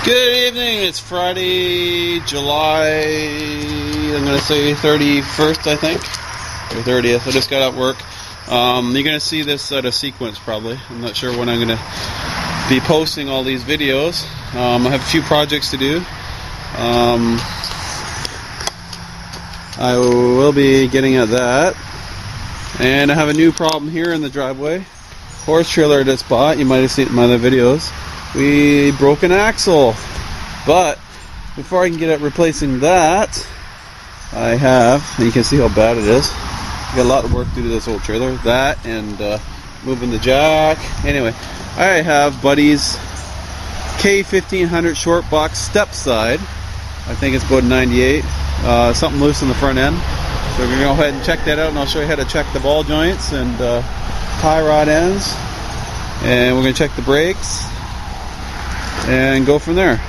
Good evening, it's Friday, July, I'm going to say 31st, I think, or 30th. I just got out work. You're going to see this out of sequence probably. I'm not sure when I'm going to be posting all these videos. I have a few projects to do. I will be getting at that. And I have a new problem here in the driveway. Horse trailer I just bought, you might have seen it in my other videos. We broke an axle, but before I can get at replacing that, I have, and you can see how bad it is. I got a lot of work to do to this old trailer. That and moving the jack. Anyway, I have Buddy's K1500 short box step side. I think it's about 98. Something loose in the front end. So we're gonna go ahead and check that out, and I'll show you how to check the ball joints and tie rod ends, and we're gonna check the brakes and go from there.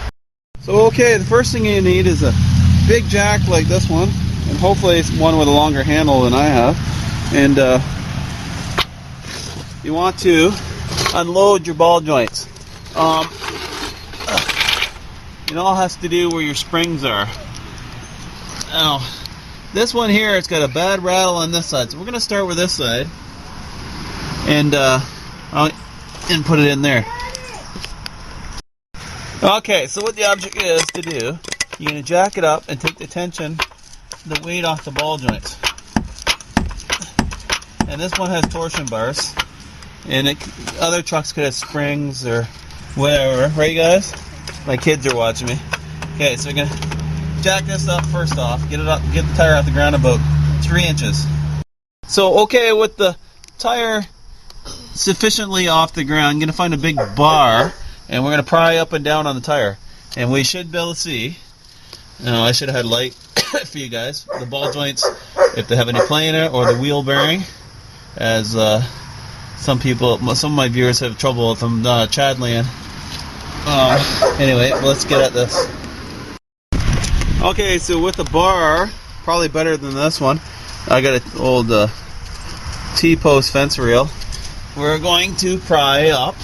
So okay, the first thing you need is a big jack like this one, and hopefully it's one with a longer handle than I have. And you want to unload your ball joints. It all has to do where your springs are. Now, this one here, it's got a bad rattle on this side, so we're going to start with this side and put it in there. Okay, so what the object is to do, you're going to jack it up and take the tension, the weight off the ball joints. And this one has torsion bars, and other trucks could have springs or whatever, right guys? My kids are watching me. Okay, so we're going to jack this up first off, get the tire off the ground about 3 inches. So okay, with the tire sufficiently off the ground, I'm going to find a big bar, and we're going to pry up and down on the tire, and we should be able to see. I should have had light for you guys. The ball joints, if they have any play in it, or the wheel bearing, as some of my viewers have trouble with them Chadland. Anyway, let's get at this. Okay, so with the bar, probably better than this one, I got an old T-post fence reel. We're going to pry up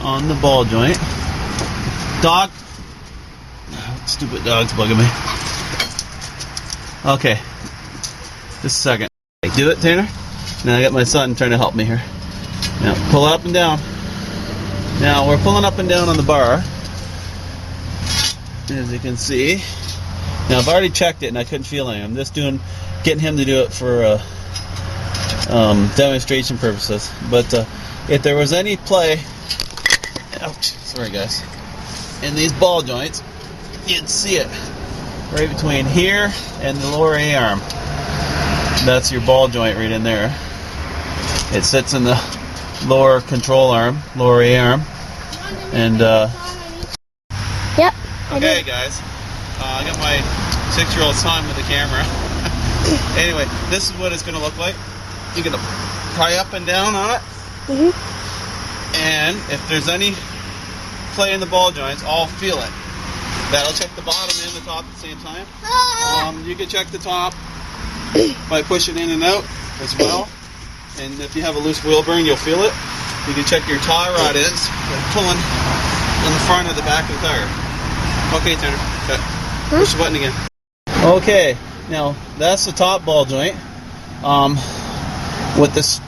on the ball joint. Dog. Stupid dog's bugging me. Okay. Just a second. Do it, Tanner? Now I got my son trying to help me here. Now pull it up and down. Now we're pulling up and down on the bar, as you can see. Now I've already checked it and I couldn't feel anything. I'm just getting him to do it for demonstration purposes. But if there was any play, ouch, sorry guys, in these ball joints, you'd see it right between here and the lower A-arm. That's your ball joint right in there. It sits in the lower control arm, lower A-arm, and yep. Okay guys, I got my 6-year-old son with the camera. Anyway, this is what it's going to look like. You're going to pry up and down on it. And if there's any play in the ball joints, I'll feel it. That'll check the bottom and the top at the same time. You can check the top by pushing in and out as well. And if you have a loose wheel bearing, you'll feel it. You can check your tie rod ends by pulling on the front or the back of the tire. Okay, Tanner. Okay. Push the button again. Okay, now that's the top ball joint. With this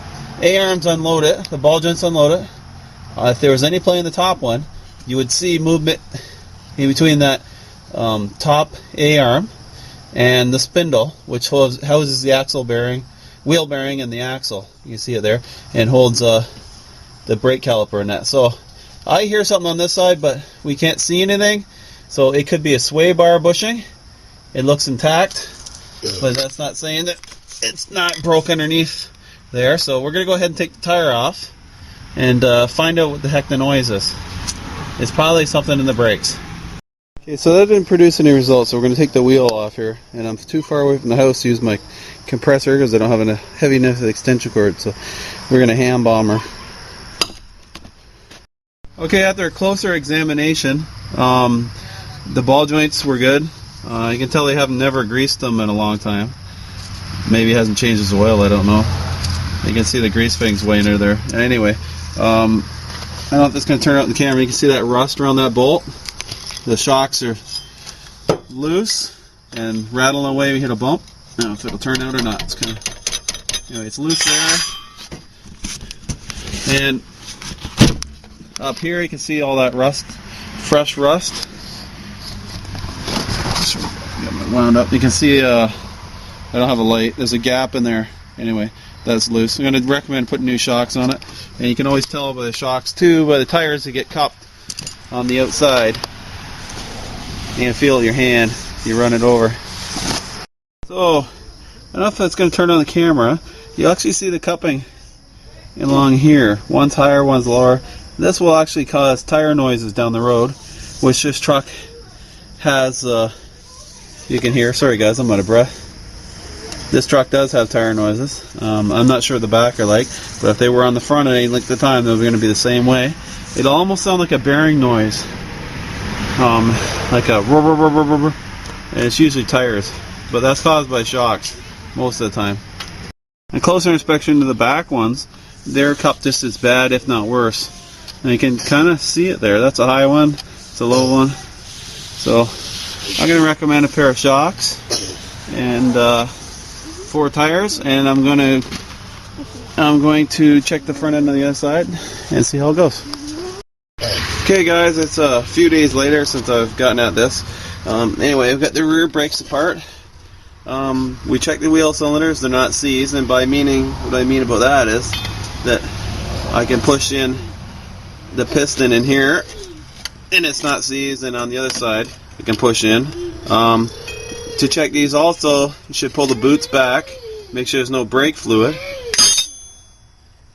A-arms unloaded, the ball joints unloaded, if there was any play in the top one, you would see movement in between that top A-arm and the spindle, which houses the axle bearing, wheel bearing, and the axle. You can see it there, and holds the brake caliper in that. So I hear something on this side, but we can't see anything. So it could be a sway bar bushing. It looks intact, but that's not saying that it's not broke underneath there. So we're going to go ahead and take the tire off and find out what the heck the noise is. It's probably something in the brakes. Okay, so that didn't produce any results, so we're going to take the wheel off here. And I'm too far away from the house to use my compressor because I don't have a heavy enough extension cord, so we're going to hand bomb her. Okay, after a closer examination, the ball joints were good. You can tell they have never greased them in a long time. Maybe it hasn't changed his oil, I don't know. You can see the grease fings way under there. Anyway, I don't know if this is going to turn out in the camera. You can see that rust around that bolt. the shocks are loose and rattling away. We hit a bump. I don't know if it'll turn out or not. It's kind of, anyway, it's loose there. And up here you can see all that rust, fresh rust. Got it wound up. You can see I don't have a light. There's a gap in there. Anyway, that's loose. I'm going to recommend putting new shocks on it. And you can always tell by the shocks too, by the tires that get cupped on the outside. You can feel it in your hand. You run it over. So, I don't know if that's going to turn on the camera. You actually see the cupping along here. One's higher, one's lower. This will actually cause tire noises down the road, which this truck has, you can hear. Sorry guys, I'm out of breath. This truck does have tire noises. I'm not sure what the back are like, but if they were on the front at any length of time, they're going to be the same way. It'll almost sound like a bearing noise. Like a rrr, rrr, rrr, rrr, rrr. And it's usually tires, but that's caused by shocks most of the time. A closer inspection to the back ones, they're cupped just as bad, if not worse. And you can kind of see it there. That's a high one, it's a low one. So I'm going to recommend a pair of shocks and 4 tires, and I'm going to check the front end on the other side and see how it goes. Okay guys, it's a few days later since I've gotten at this. Anyway, I've got the rear brakes apart. We checked the wheel cylinders, they're not seized, and by meaning, what I mean about that is that I can push in the piston in here and it's not seized, and on the other side I can push in. To check these also, you should pull the boots back, make sure there's no brake fluid,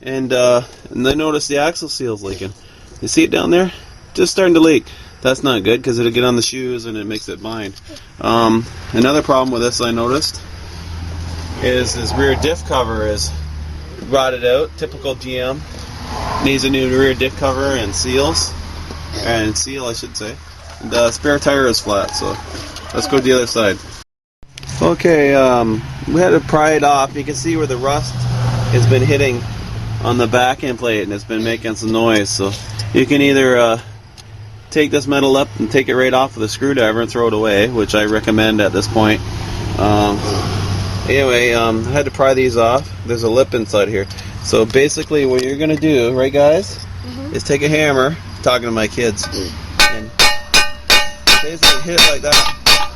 and then notice the axle seal's leaking. You see it down there? Just starting to leak. That's not good because it'll get on the shoes and it makes it bind. Another problem with this I noticed is this rear diff cover is rotted out. Typical GM. Needs a new rear diff cover and seals. And seal, I should say. And the spare tire is flat, so let's go to the other side. Okay, we had to pry it off. You can see where the rust has been hitting on the back end plate and it's been making some noise. So you can either take this metal up and take it right off with a screwdriver and throw it away, which I recommend at this point. Anyway, I had to pry these off. There's a lip inside here. So basically what you're going to do, right guys, is take a hammer, talking to my kids, and basically hit it like that.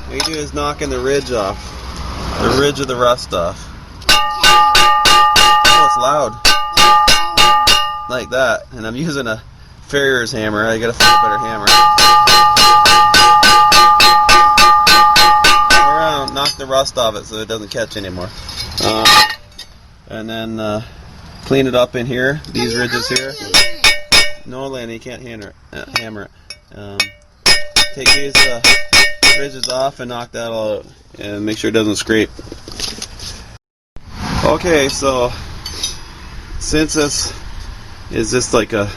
What you do is knocking the ridge off, the ridge of the rust off. Oh, it's loud. Like that. And I'm using a Farrier's hammer. I gotta find a better hammer. Go around, knock the rust off it so it doesn't catch anymore. And then clean it up in here, these ridges here. No, Lanny, you can't hammer it. Take these ridges off and knock that all out, and make sure it doesn't scrape. Okay, so since this is just like a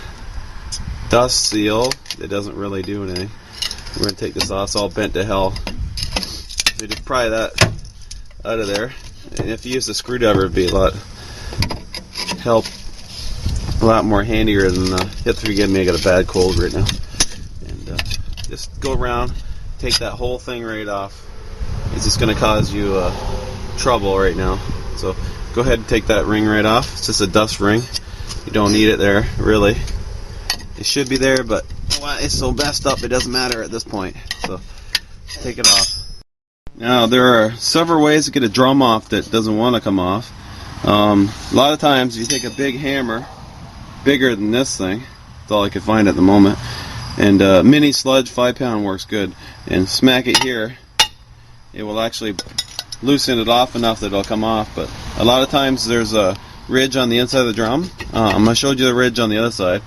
dust seal, it doesn't really do anything. We're going to take this off. It's all bent to hell. So just pry that out of there. And if you use a screwdriver, it'd be a lot more handier than you have to forgive me, I got a bad cold right now. And just go around, take that whole thing right off. It's just going to cause you trouble right now. So go ahead and take that ring right off. It's just a dust ring. You don't need it there, really. It should be there, but it's so messed up it doesn't matter at this point. So take it off. Now there are several ways to get a drum off that doesn't want to come off. A lot of times you take a big hammer, bigger than this thing. That's all I could find at the moment. And mini sludge 5-pound works good. And smack it here. It will actually loosen it off enough that it'll come off. But a lot of times there's a ridge on the inside of the drum. I showed you the ridge on the other side.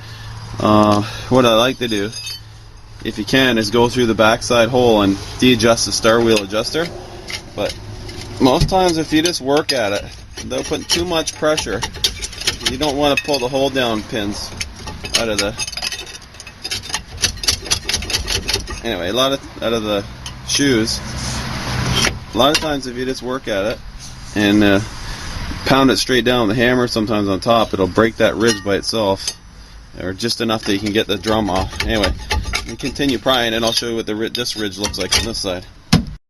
What I like to do, if you can, is go through the backside hole and de-adjust the star wheel adjuster. But most times if you just work at it, they'll put too much pressure. You don't want to pull the hold down pins out of the, anyway, out of the shoes. A lot of times if you just work at it and pound it straight down with the hammer, sometimes on top, it'll break that ridge by itself, or just enough that you can get the drum off. Anyway, and continue prying, and I'll show you what this ridge looks like on this side.